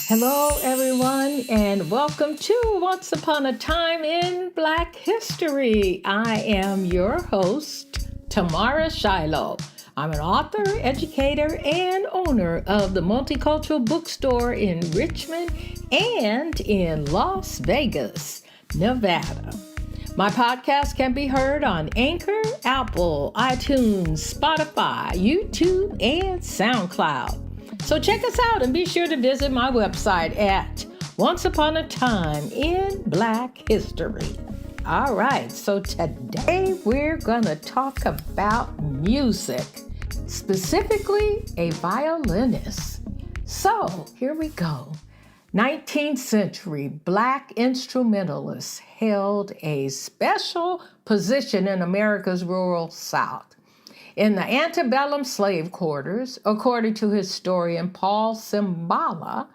Hello, everyone, and welcome to Once Upon a Time in Black History. I am your host, Tamara Shiloh. I'm an author, educator, and owner of the Multicultural Bookstore in Richmond and in Las Vegas, Nevada. My podcast can be heard on Anchor, Apple, iTunes, Spotify, YouTube, and SoundCloud. So check us out and be sure to visit my website at Once Upon a Time in Black History. All right, so today we're going to talk about music, specifically a violinist. So here we go. 19th century Black instrumentalists held a special position in America's rural South. In the antebellum slave quarters, according to historian Paul Cimbala,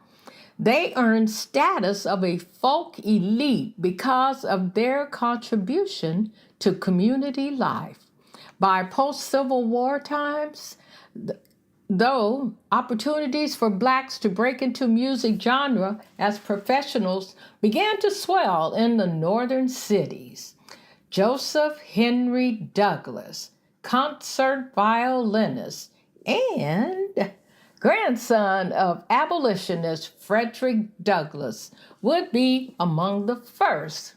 they earned status of a folk elite because of their contribution to community life. By post-Civil War times, though, opportunities for Blacks to break into music genre as professionals began to swell in the northern cities. Joseph Henry Douglas, concert violinist and grandson of abolitionist Frederick Douglass, would be among the first.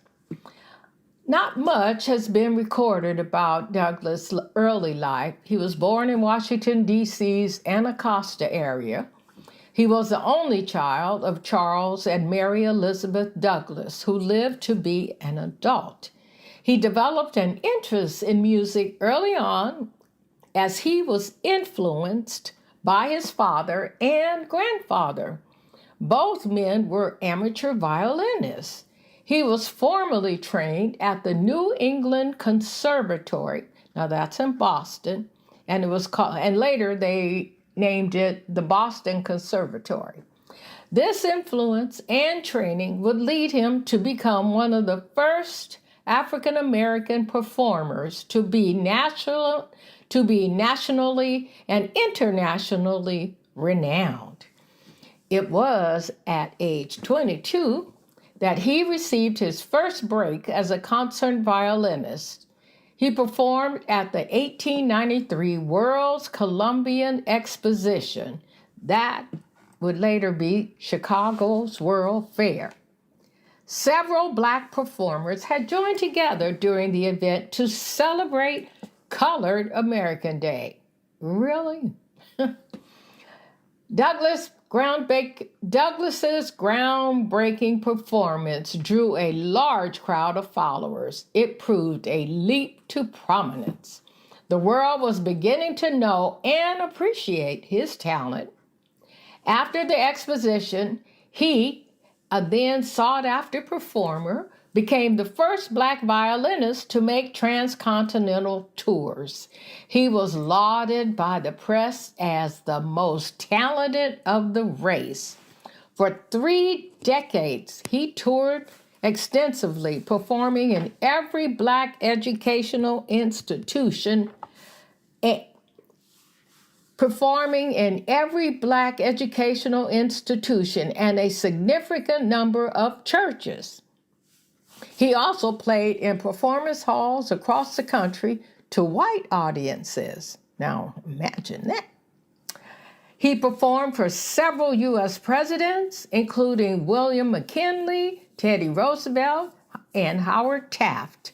Not much has been recorded about Douglass' early life. He was born in Washington, D.C.'s Anacostia area. He was the only child of Charles and Mary Elizabeth Douglass, who lived to be an adult. He developed an interest in music early on as he was influenced by his father and grandfather. Both men were amateur violinists. He was formally trained at the New England Conservatory. Now that's in Boston, and it was called, and later they named it the Boston Conservatory. This influence and training would lead him to become one of the first African-American performers to be nationally and internationally renowned. It was at age 22 that he received his first break as a concert violinist. He performed at the 1893 World's Columbian Exposition. That would later be Chicago's World Fair. Several Black performers had joined together during the event to celebrate Colored American Day. Really? Douglas's groundbreaking performance drew a large crowd of followers. It proved a leap to prominence. The world was beginning to know and appreciate his talent. After the exposition, he, a then sought-after performer, became the first Black violinist to make transcontinental tours. He was lauded by the press as the most talented of the race. For 3 decades, he toured extensively, performing in every Black educational institution and a significant number of churches. He also played in performance halls across the country to white audiences. Now, imagine that. He performed for several U.S. presidents, including William McKinley, Teddy Roosevelt, and Howard Taft.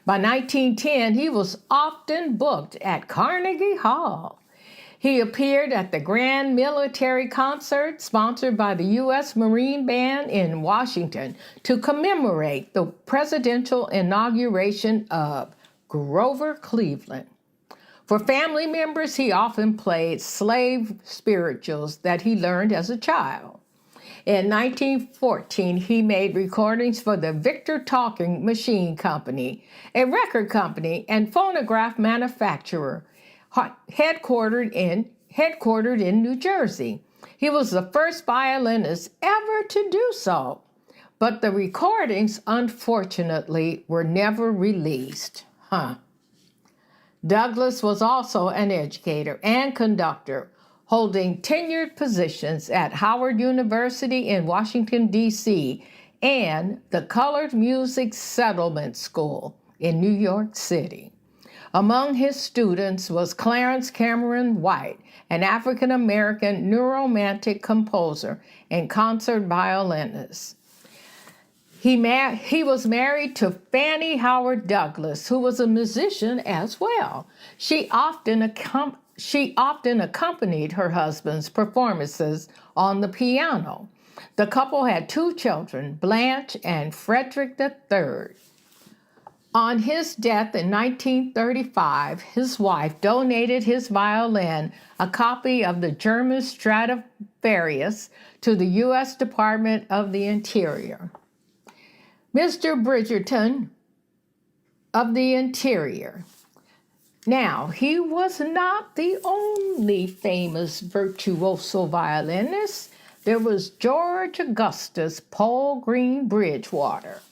By 1910, he was often booked at Carnegie Hall. He appeared at the Grand Military Concert sponsored by the U.S. Marine Band in Washington to commemorate the presidential inauguration of Grover Cleveland. For family members, he often played slave spirituals that he learned as a child. In 1914, he made recordings for the Victor Talking Machine Company, a record company and phonograph manufacturer headquartered in New Jersey. He was the first violinist ever to do so, but the recordings, unfortunately, were never released. Douglass was also an educator and conductor holding tenured positions at Howard University in Washington, D.C., and the Colored Music Settlement School in New York City. Among his students was Clarence Cameron White, an African-American neuromantic composer and concert violinist. He was married to Fannie Howard Douglas, who was a musician as well. She often accompanied her husband's performances on the piano. The couple had 2 children, Blanche and Frederick III. On his death in 1935, his wife donated his violin, a copy of the German Stradivarius, to the U.S. Department of the Interior. Mr. Bridgerton of the Interior. Now, he was not the only famous virtuoso violinist. There was George Augustus Palgreen Bridgewater.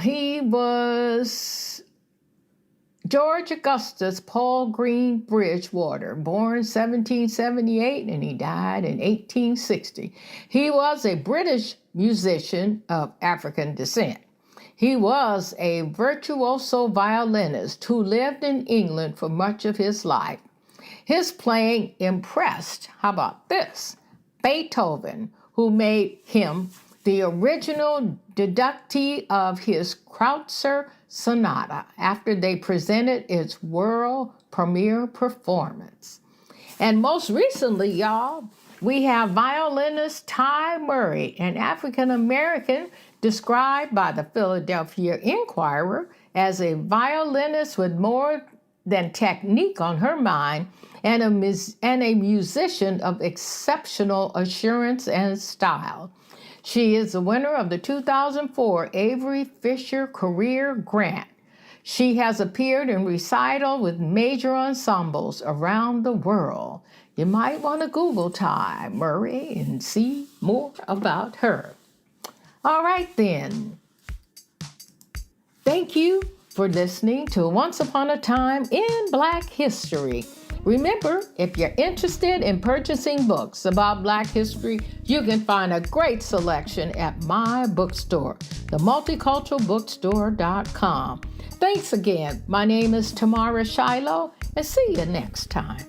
He was George Augustus Palgreen Bridgewater, born 1778 and he died in 1860. He was a British musician of African descent. He was a virtuoso violinist who lived in England for much of his life. His playing impressed, how about this, Beethoven, who made him the original deductee of his Kreutzer Sonata after they presented its world premiere performance. And most recently, y'all, we have violinist Ty Murray, an African-American described by the Philadelphia Inquirer as a violinist with more than technique on her mind and a musician of exceptional assurance and style. She is the winner of the 2004 Avery Fisher Career Grant. She has appeared in recital with major ensembles around the world. You might want to Google Ty Murray and see more about her. All right, then. Thank you for listening to Once Upon a Time in Black History. Remember, if you're interested in purchasing books about Black history, you can find a great selection at my bookstore, themulticulturalbookstore.com. Thanks again. My name is Tamara Shiloh, and see you next time.